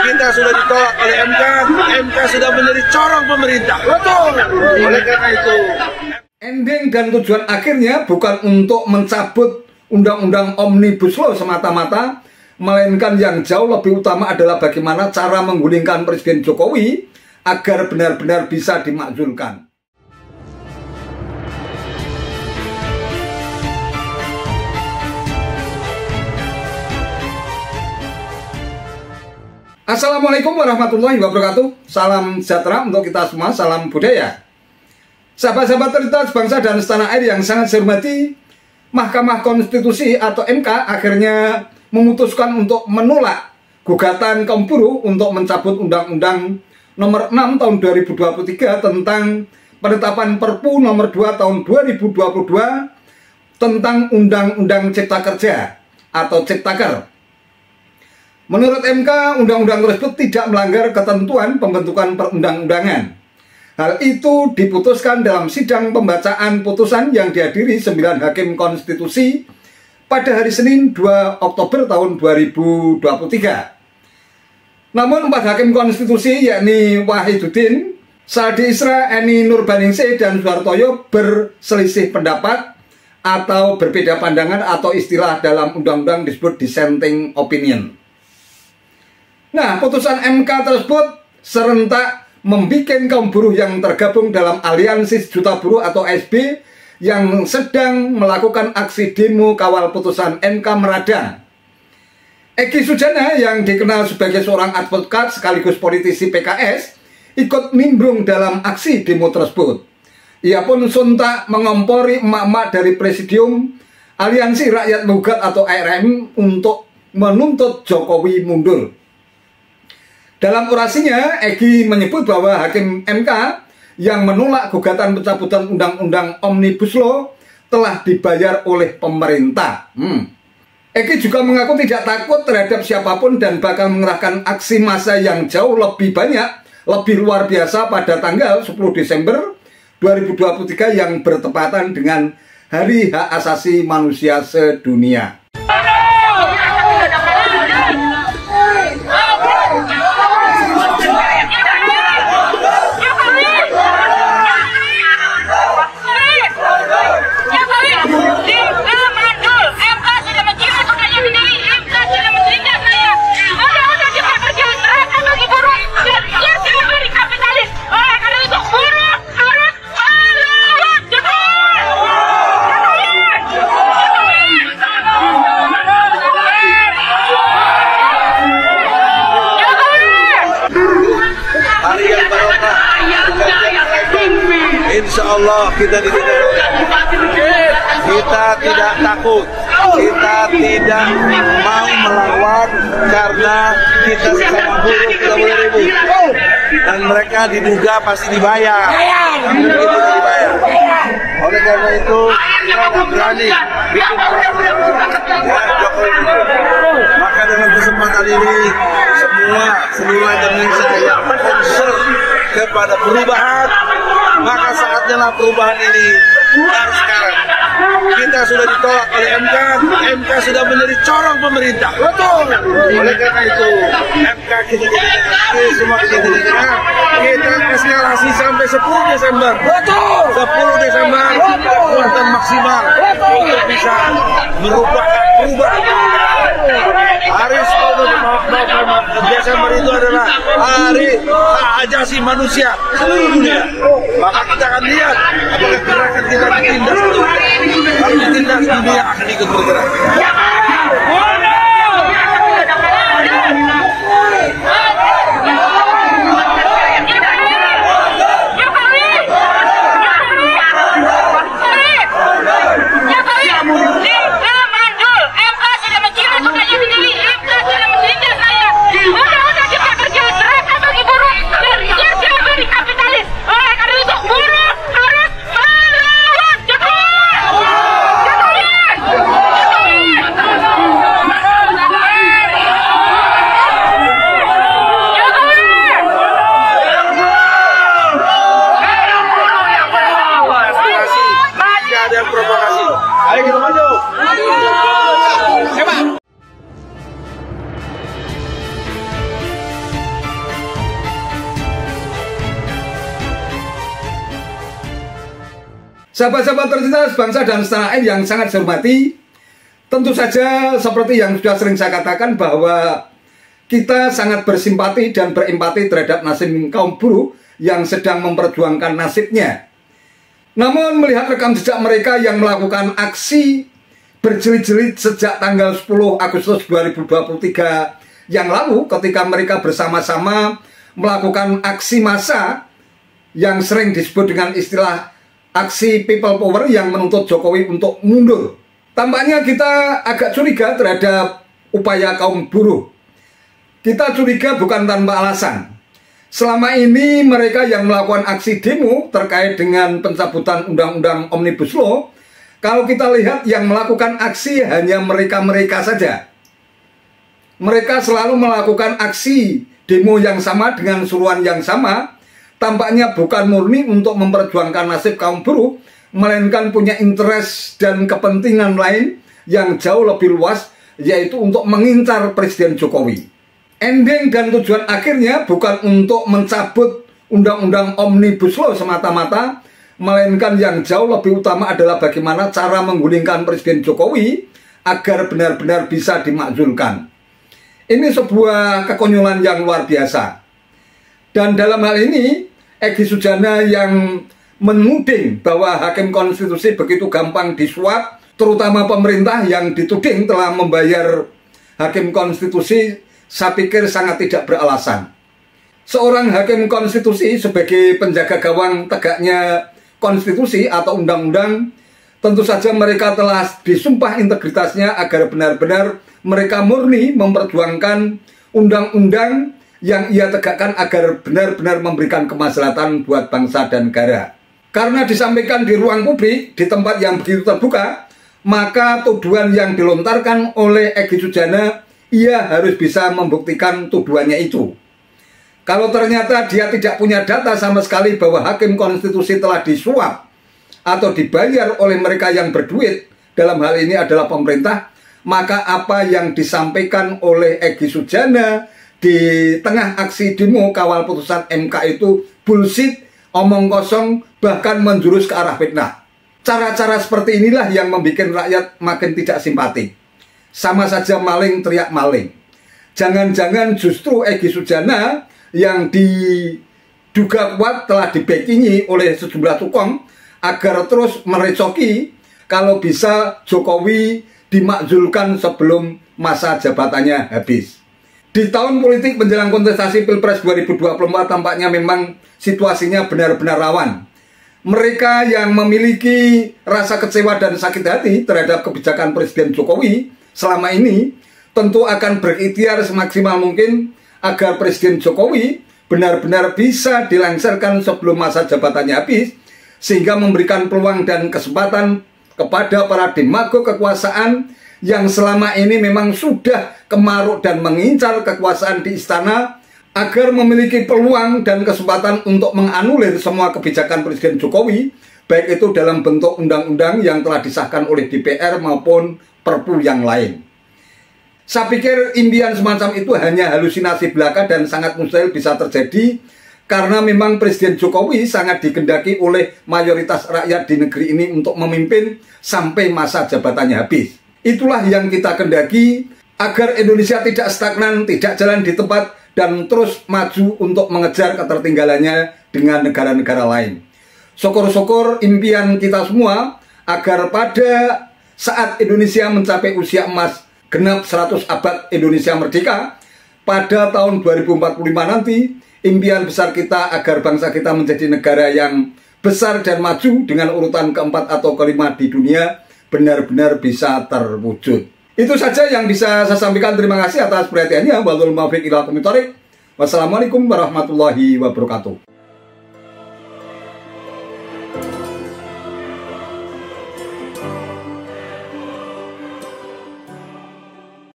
kita sudah ditolak oleh MK. MK sudah menjadi corong pemerintah. Betul. Oleh karena itu, ending dan tujuan akhirnya bukan untuk mencabut undang-undang Omnibus Law semata-mata, melainkan yang jauh lebih utama adalah bagaimana cara menggulingkan Presiden Jokowi agar benar-benar bisa dimakzulkan. Assalamualaikum warahmatullahi wabarakatuh. Salam sejahtera untuk kita semua, salam budaya. Sahabat-sahabat tercinta sebangsa dan setanah air yang sangat saya hormati, Mahkamah Konstitusi atau MK akhirnya memutuskan untuk menolak gugatan kaum buruh untuk mencabut Undang-Undang Nomor 6 Tahun 2023 tentang penetapan Perpu Nomor 2 Tahun 2022 tentang Undang-Undang Cipta Kerja atau Ciptaker. Menurut MK, undang-undang tersebut tidak melanggar ketentuan pembentukan perundang-undangan. Hal itu diputuskan dalam sidang pembacaan putusan yang dihadiri 9 hakim konstitusi pada hari Senin 2 Oktober tahun 2023. Namun 4 hakim konstitusi yakni Wahiduddin, Saldi Isra, Eni Nurbaningsih, dan Suhartoyo berselisih pendapat atau berbeda pandangan atau istilah dalam undang-undang disebut dissenting opinion. Nah, putusan MK tersebut serentak membuat kaum buruh yang tergabung dalam Aliansi Sejuta Buruh atau ASB yang sedang melakukan aksi demo kawal putusan MK meradang. Egy Sujana yang dikenal sebagai seorang advokat sekaligus politisi PKS ikut nimbrung dalam aksi demo tersebut. Ia pun sontak mengompori emak-emak dari Presidium Aliansi Rakyat Menggugat atau ARM untuk menuntut Jokowi mundur. Dalam orasinya, Egy menyebut bahwa Hakim MK yang menolak gugatan pencabutan Undang-Undang Omnibus Law telah dibayar oleh pemerintah. Egy juga mengaku tidak takut terhadap siapapun dan bakal mengerahkan aksi massa yang jauh lebih banyak, lebih luar biasa pada tanggal 10 Desember 2023 yang bertepatan dengan Hari Hak Asasi Manusia Sedunia. Insya Allah kita tidak takut, kita tidak mau melawan karena kita sesama buruh, kita boleh ribut dan mereka diduga pasti dibayar. Oleh karena itu kita berani bikin Jokowi. Maka dengan kesempatan ini semua Indonesia yang concern kepada perubahan, maka saatnya lah perubahan ini harus sekarang. Kita sudah ditolak oleh MK. MK sudah menjadi corong pemerintah. Betul. Oleh karena itu MK kita semua kita eskalasi sampai 10 Desember. Betul. 10 Desember kekuatan maksimal untuk bisa merubah perubahan. Hari 10 Desember itu adalah hari hak asasi manusia seluruh dunia. Maka kita akan lihat apakah gerakan kita ditindas atau tidak. Kalau ditindas, dunia akan ikut bergerak. Sahabat-sahabat tercinta sebangsa dan setanah air yang sangat saya hormati, tentu saja seperti yang sudah sering saya katakan bahwa kita sangat bersimpati dan berempati terhadap nasib kaum buruh yang sedang memperjuangkan nasibnya. Namun melihat rekam jejak mereka yang melakukan aksi berjilid-jilid sejak tanggal 10 Agustus 2023 yang lalu, ketika mereka bersama-sama melakukan aksi massa yang sering disebut dengan istilah aksi people power yang menuntut Jokowi untuk mundur. Tampaknya kita agak curiga terhadap upaya kaum buruh. Kita curiga bukan tanpa alasan. Selama ini mereka yang melakukan aksi demo terkait dengan pencabutan Undang-Undang Omnibus Law, kalau kita lihat yang melakukan aksi hanya mereka-mereka saja. Mereka selalu melakukan aksi demo yang sama dengan suruhan yang sama, tampaknya bukan murni untuk memperjuangkan nasib kaum buruh, melainkan punya interest dan kepentingan lain yang jauh lebih luas, yaitu untuk mengincar Presiden Jokowi. Ending dan tujuan akhirnya bukan untuk mencabut Undang-Undang Omnibus Law semata-mata, melainkan yang jauh lebih utama adalah bagaimana cara menggulingkan Presiden Jokowi agar benar-benar bisa dimakzulkan. Ini sebuah kekonyolan yang luar biasa. Dan dalam hal ini, Egy Sujana yang menuding bahwa hakim konstitusi begitu gampang disuap, terutama pemerintah yang dituding telah membayar hakim konstitusi, saya pikir sangat tidak beralasan. Seorang hakim konstitusi sebagai penjaga gawang tegaknya konstitusi atau undang-undang, tentu saja mereka telah disumpah integritasnya agar benar-benar mereka murni memperjuangkan undang-undang yang ia tegakkan agar benar-benar memberikan kemaslahatan buat bangsa dan negara. Karena disampaikan di ruang publik, di tempat yang begitu terbuka, maka tuduhan yang dilontarkan oleh Egy Sujana, ia harus bisa membuktikan tuduhannya itu. Kalau ternyata dia tidak punya data sama sekali bahwa hakim konstitusi telah disuap atau dibayar oleh mereka yang berduit, dalam hal ini adalah pemerintah, maka apa yang disampaikan oleh Egy Sujana di tengah aksi demo kawal putusan MK itu bullshit, omong kosong, bahkan menjurus ke arah fitnah. Cara-cara seperti inilah yang membuat rakyat makin tidak simpati. Sama saja maling teriak maling. Jangan-jangan justru Egy Sujana yang diduga kuat telah dibackingi oleh sejumlah tukang agar terus merecoki kalau bisa Jokowi dimakzulkan sebelum masa jabatannya habis. Di tahun politik menjelang kontestasi Pilpres 2024 tampaknya memang situasinya benar-benar rawan. Mereka yang memiliki rasa kecewa dan sakit hati terhadap kebijakan Presiden Jokowi selama ini tentu akan berikhtiar semaksimal mungkin agar Presiden Jokowi benar-benar bisa dilengsarkan sebelum masa jabatannya habis, sehingga memberikan peluang dan kesempatan kepada para demagog kekuasaan yang selama ini memang sudah kemaruk dan mengincar kekuasaan di istana agar memiliki peluang dan kesempatan untuk menganulir semua kebijakan Presiden Jokowi, baik itu dalam bentuk undang-undang yang telah disahkan oleh DPR maupun perpu yang lain. Saya pikir impian semacam itu hanya halusinasi belaka dan sangat mustahil bisa terjadi karena memang Presiden Jokowi sangat dikehendaki oleh mayoritas rakyat di negeri ini untuk memimpin sampai masa jabatannya habis. Itulah yang kita kehendaki agar Indonesia tidak stagnan, tidak jalan di tempat, dan terus maju untuk mengejar ketertinggalannya dengan negara-negara lain. Syukur-syukur impian kita semua agar pada saat Indonesia mencapai usia emas genap 100 abad Indonesia merdeka, pada tahun 2045 nanti, impian besar kita agar bangsa kita menjadi negara yang besar dan maju dengan urutan keempat atau kelima di dunia benar-benar bisa terwujud. Itu saja yang bisa saya sampaikan. Terima kasih atas perhatiannya. Wassalamualaikum warahmatullahi wabarakatuh.